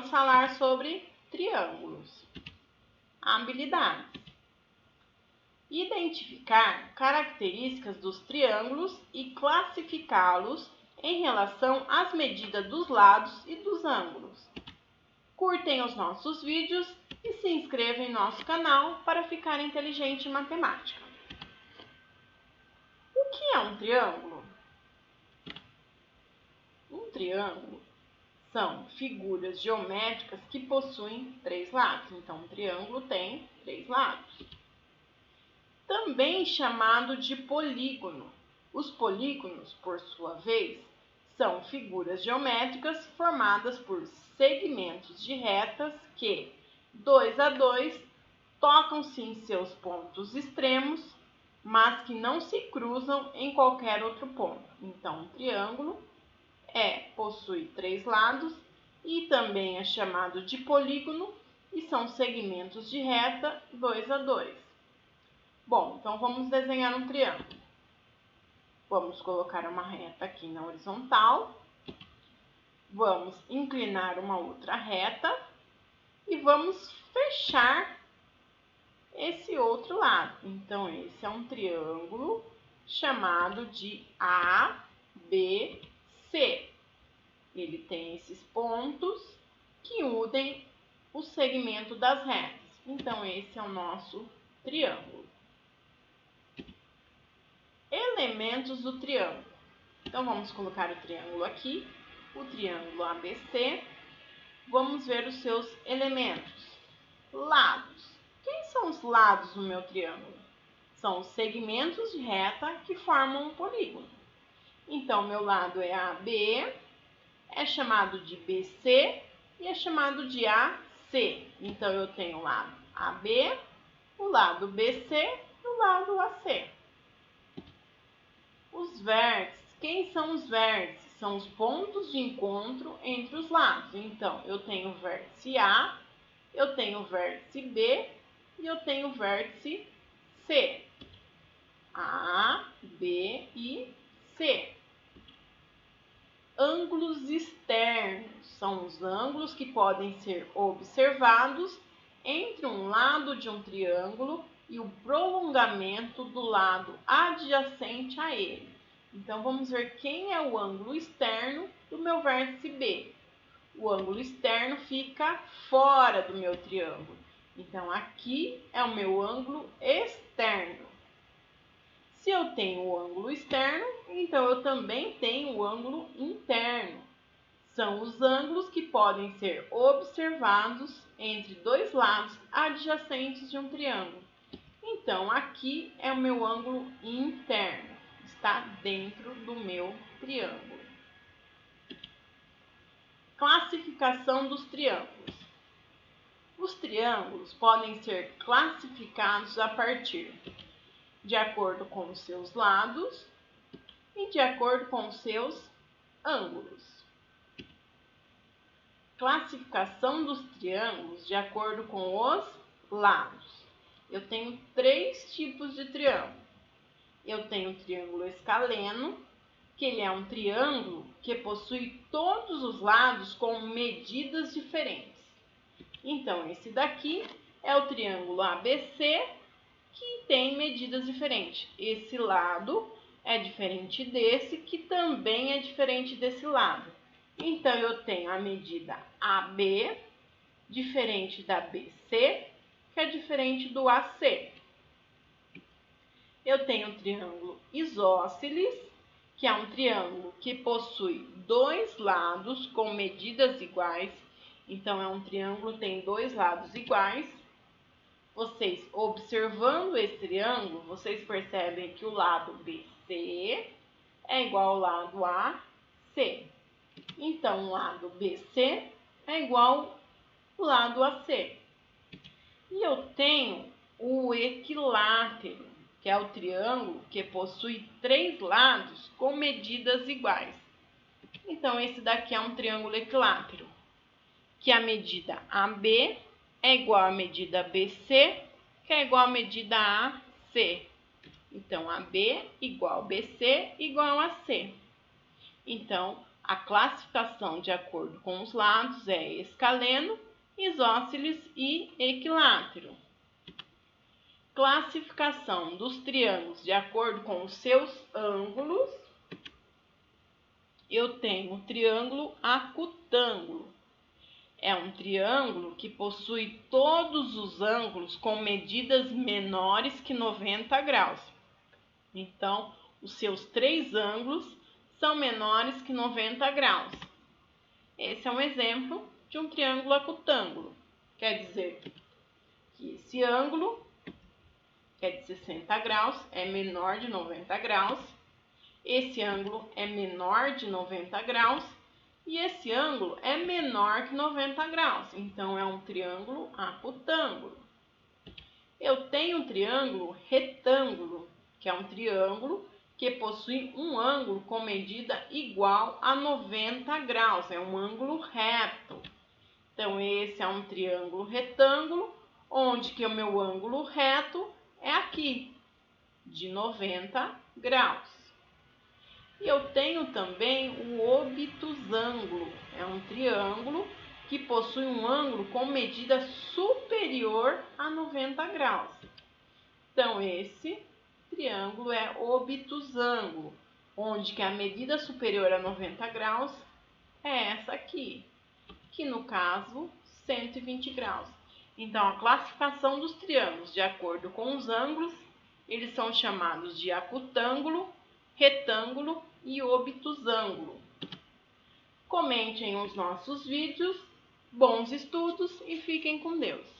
vamos falar sobre triângulos. Habilidades. Identificar características dos triângulos e classificá-los em relação às medidas dos lados e dos ângulos. Curtem os nossos vídeos e se inscrevam em nosso canal para ficar inteligente em matemática. O que é um triângulo? Um triângulo são figuras geométricas que possuem 3 lados. Então, um triângulo tem 3 lados. Também chamado de polígono. Os polígonos, por sua vez, são figuras geométricas formadas por segmentos de retas que, 2 a 2, tocam-se em seus pontos extremos, mas que não se cruzam em qualquer outro ponto. Então, um triângulo possui 3 lados e também é chamado de polígono e são segmentos de reta 2 a 2. Bom, então vamos desenhar um triângulo. Vamos colocar uma reta aqui na horizontal, vamos inclinar uma outra reta e vamos fechar esse outro lado. Então, esse é um triângulo chamado de ABC. Ele tem esses pontos que unem o segmento das retas. Então, esse é o nosso triângulo. Elementos do triângulo. Então, vamos colocar o triângulo aqui, o triângulo ABC. Vamos ver os seus elementos. Lados. Quem são os lados do meu triângulo? São os segmentos de reta que formam um polígono. Então, meu lado é AB, é chamado de BC e é chamado de AC. Então, eu tenho o lado AB, o lado BC e o lado AC. Os vértices. Quem são os vértices? São os pontos de encontro entre os lados. Então, eu tenho o vértice A, eu tenho o vértice B e eu tenho o vértice C. A, B e C. Ângulos externos são os ângulos que podem ser observados entre um lado de um triângulo e o prolongamento do lado adjacente a ele. Então, vamos ver quem é o ângulo externo do meu vértice B. O ângulo externo fica fora do meu triângulo. Então, aqui é o meu ângulo externo. Se eu tenho o ângulo externo, então eu também tenho o ângulo interno. São os ângulos que podem ser observados entre dois lados adjacentes de um triângulo. Então, aqui é o meu ângulo interno, está dentro do meu triângulo. Classificação dos triângulos. Os triângulos podem ser classificados a partir de acordo com os seus lados e de acordo com os seus ângulos. Classificação dos triângulos de acordo com os lados. Eu tenho 3 tipos de triângulo. Eu tenho o triângulo escaleno, que ele é um triângulo que possui todos os lados com medidas diferentes. Então, esse daqui é o triângulo ABC, que tem medidas diferentes. Esse lado é diferente desse, que também é diferente desse lado. Então, eu tenho a medida AB, diferente da BC, que é diferente do AC. Eu tenho o triângulo isósceles, que é um triângulo que possui 2 lados com medidas iguais. Então, é um triângulo que tem 2 lados iguais. Vocês, observando esse triângulo, vocês percebem que o lado BC é igual ao lado AC. Então, o lado BC é igual ao lado AC. E eu tenho o equilátero, que é o triângulo que possui 3 lados com medidas iguais. Então, esse daqui é um triângulo equilátero, que a medida AB é igual à medida BC, que é igual à medida AC. Então, AB igual a BC igual a AC. Então, A classificação de acordo com os lados é escaleno, isósceles e equilátero. Classificação dos triângulos de acordo com os seus ângulos. Eu tenho o triângulo acutângulo. É um triângulo que possui todos os ângulos com medidas menores que 90 graus. Então, os seus 3 ângulos são menores que 90 graus. Esse é um exemplo de um triângulo acutângulo. Quer dizer que esse ângulo, que é de 60 graus, é menor de 90 graus. Esse ângulo é menor de 90 graus. E esse ângulo é menor que 90 graus. Então, é um triângulo acutângulo. Eu tenho um triângulo retângulo, que é um triângulo que possui um ângulo com medida igual a 90 graus. É um ângulo reto. Então, esse é um triângulo retângulo, onde que o meu ângulo reto é aqui, de 90 graus. E eu tenho também o obtusângulo. É um triângulo que possui um ângulo com medida superior a 90 graus. Então, esse triângulo é obtusângulo, onde que a medida superior a 90 graus é essa aqui, que no caso, 120 graus. Então, a classificação dos triângulos de acordo com os ângulos, eles são chamados de acutângulo, retângulo e obtusângulo. Comentem os nossos vídeos, bons estudos e fiquem com Deus!